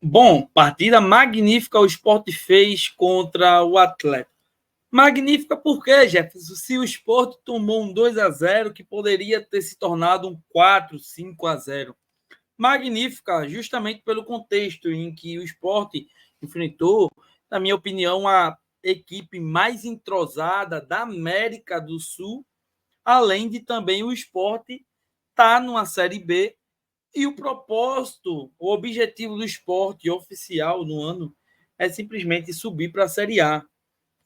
Bom, partida magnífica o Sport fez contra o Atlético. Magnífica por quê, Jefferson? Se o Sport tomou um 2-0 que poderia ter se tornado um 4-5-0. Magnífica justamente pelo contexto em que o Sport enfrentou, na minha opinião, a equipe mais entrosada da América do Sul, além de também o Sport estar numa Série B. E o propósito, o objetivo do esporte oficial no ano é simplesmente subir para a Série A,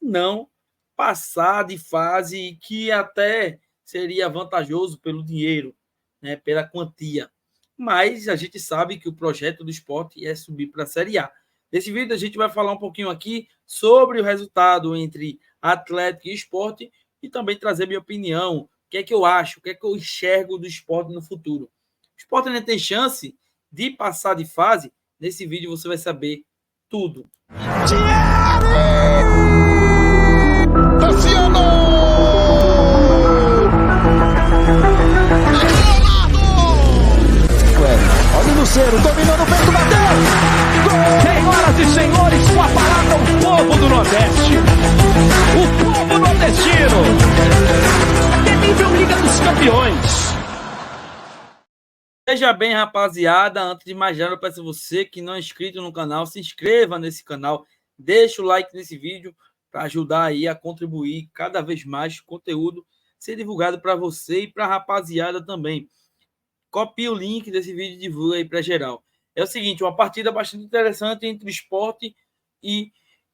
não passar de fase, que até seria vantajoso pelo dinheiro, né, pela quantia. Mas a gente sabe que o projeto do esporte é subir para a Série A. Nesse vídeo a gente vai falar um pouquinho aqui sobre o resultado entre Atlético e Esporte e também trazer minha opinião, o que é que eu acho, o que é que eu enxergo do esporte no futuro. O esporte ainda tem chance de passar de fase? Nesse vídeo você vai saber tudo. Olha o Lucero, dominou no peito, bateu! Gol! Senhoras e senhores, com a palavra o povo do Nordeste. O povo nordestino. Até nível Liga dos Campeões. Seja bem, rapaziada, antes de mais nada, eu peço a você que não é inscrito no canal, se inscreva nesse canal, deixa o like nesse vídeo para ajudar aí a contribuir cada vez mais conteúdo ser divulgado para você e para a rapaziada também. Copie o link desse vídeo e divulga aí para geral. É o seguinte, uma partida bastante interessante entre o Sport e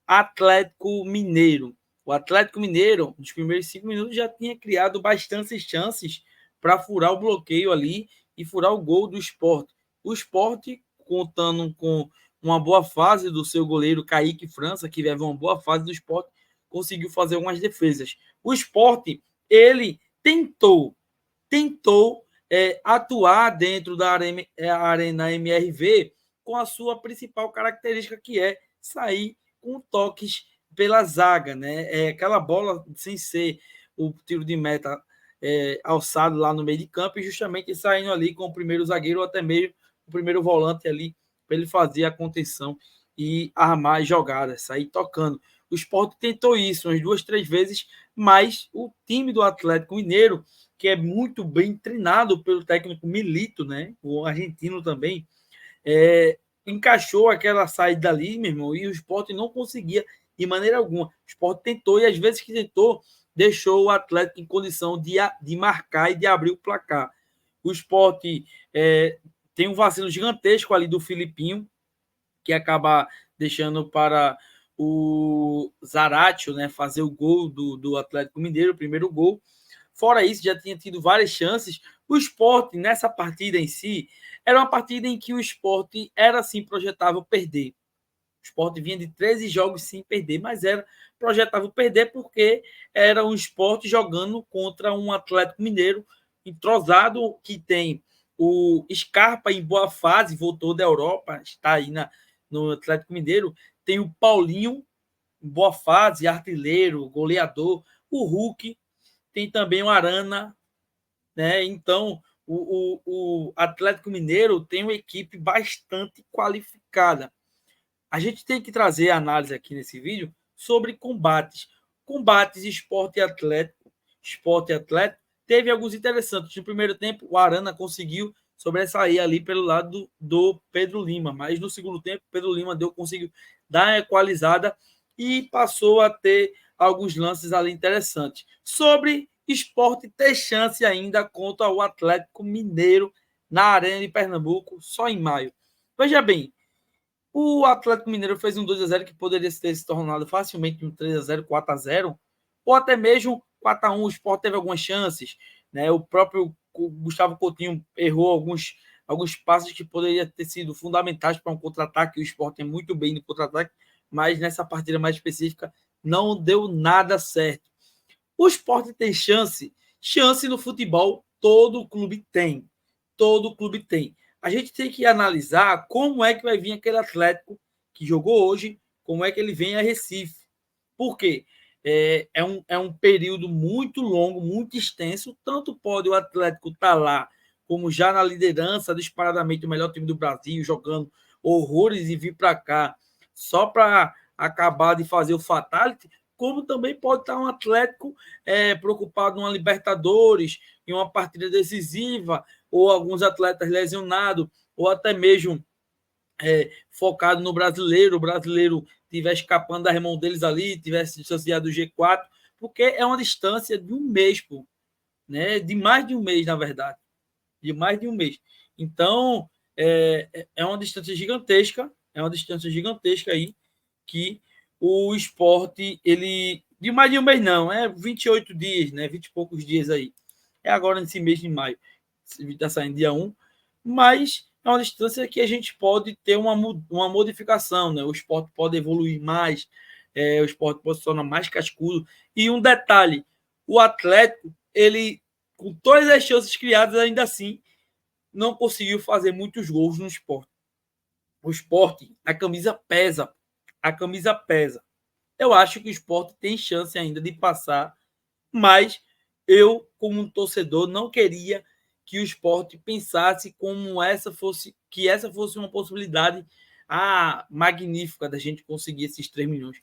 Atlético Mineiro. O Atlético Mineiro, nos primeiros 5 minutos, já tinha criado bastantes chances para furar o bloqueio ali e furar o gol do Sport. O Sport, contando com uma boa fase do seu goleiro Kaique França, que leva uma boa fase do Sport, conseguiu fazer algumas defesas. O Sport, ele tentou atuar dentro da Arena MRV com a sua principal característica, que é sair com toques pela zaga, né? Aquela bola sem ser o tiro de meta alçado lá no meio de campo e justamente saindo ali com o primeiro zagueiro ou até mesmo o primeiro volante ali para ele fazer a contenção e armar as jogadas, sair tocando. O Sport tentou isso umas 2, 3 vezes, mas o time do Atlético Mineiro, que é muito bem treinado pelo técnico Milito, né? O argentino também, encaixou aquela saída ali, meu irmão, e o Sport não conseguia de maneira alguma. O Sport tentou e às vezes que tentou, deixou o Atlético em condição de marcar e de abrir o placar. O Sport tem um vacilo gigantesco ali do Filipinho, que acaba deixando para o Zaratio, né, fazer o gol do Atlético Mineiro, o primeiro gol. Fora isso, já tinha tido várias chances. O Sport, nessa partida em si, era uma partida em que o Sport era, sim, projetável perder. O Sport vinha de 13 jogos sem perder, mas era projetável perder porque era um Sport jogando contra um Atlético Mineiro entrosado, que tem o Scarpa em boa fase, voltou da Europa, está aí no Atlético Mineiro. Tem o Paulinho em boa fase, artilheiro, goleador. O Hulk, tem também o Arana, né? Então, o Atlético Mineiro tem uma equipe bastante qualificada. A gente tem que trazer a análise aqui nesse vídeo sobre combates. Combates Sport e Atlético. Sport e Atlético teve alguns interessantes. No primeiro tempo, o Arana conseguiu sobressair ali pelo lado do Pedro Lima, mas no segundo tempo, Pedro Lima conseguiu dar uma equalizada e passou a ter alguns lances ali interessantes. Sobre Sport ter chance ainda contra o Atlético Mineiro na Arena de Pernambuco, só em maio. Veja bem, o Atlético Mineiro fez um 2-0 que poderia ter se tornado facilmente um 3-0, 4-0, ou até mesmo 4-1. O Sport teve algumas chances, né? O próprio Gustavo Coutinho errou alguns passes que poderiam ter sido fundamentais para um contra-ataque. O Sport é muito bem no contra-ataque, mas nessa partida mais específica não deu nada certo. O Sport tem chance no futebol, todo clube tem. Todo clube tem. A gente tem que analisar como é que vai vir aquele Atlético que jogou hoje, como é que ele vem a Recife. Por quê? É um período muito longo, muito extenso. Tanto pode o Atlético estar lá, como já na liderança, disparadamente o melhor time do Brasil, jogando horrores e vir para cá só para acabar de fazer o fatality, como também pode estar um Atlético preocupado numa Libertadores, em uma partida decisiva, ou alguns atletas lesionados, ou até mesmo focado no brasileiro, o brasileiro estiver escapando da mão deles ali, tivesse distanciado do G4, porque é uma distância de um mês, pô, né? De mais de um mês, na verdade. De mais de um mês. Então, é uma distância gigantesca, aí, que o Sport, ele... De mais de um mês, não, 28 dias, né? 20 e poucos dias aí. É agora nesse mês de maio. Está saindo dia 1, mas é uma distância que a gente pode ter uma modificação, né? O Sport pode evoluir mais, o Sport pode se tornar mais cascudo. E um detalhe, o Atlético, ele, com todas as chances criadas, ainda assim, não conseguiu fazer muitos gols no Sport. O Sport, a camisa pesa. A camisa pesa. Eu acho que o Sport tem chance ainda de passar, mas eu, como um torcedor, não queria que o Sport pensasse que essa fosse uma possibilidade magnífica da gente conseguir esses 3 milhões.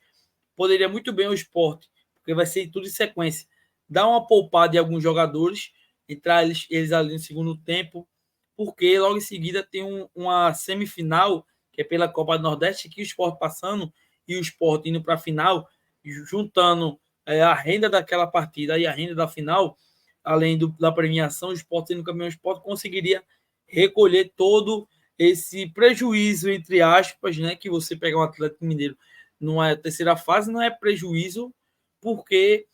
Poderia muito bem o Sport, porque vai ser tudo em sequência, dar uma poupada em alguns jogadores, entrar eles ali no segundo tempo, porque logo em seguida tem uma semifinal, que é pela Copa do Nordeste, que o Sport passando e o Sport indo para a final, juntando a renda daquela partida e a renda da final, além da premiação, o Sport sendo campeão, o Sport conseguiria recolher todo esse prejuízo, entre aspas, né, que você pegar um Atlético Mineiro numa terceira fase, não é prejuízo, porque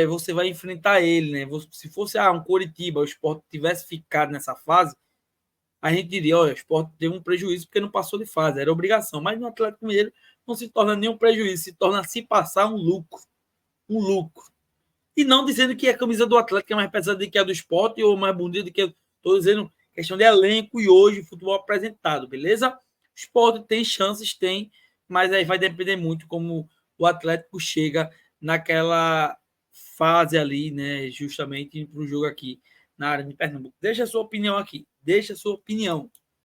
você vai enfrentar ele, né? Se fosse um Coritiba, o Sport tivesse ficado nessa fase, a gente diria, olha, o Sport teve um prejuízo porque não passou de fase, era obrigação, mas no Atlético Mineiro não se torna nenhum prejuízo, se torna, se passar, um lucro. Um lucro. E não dizendo que a camisa do Atlético é mais pesada do que a do Sport ou mais bonita do que... Estou dizendo questão de elenco e hoje futebol apresentado, beleza? O Sport tem chances, tem, mas aí vai depender muito como o Atlético chega naquela fase ali, né? Justamente para o jogo aqui na área de Pernambuco. Deixa a sua opinião aqui. Deixa a sua opinião.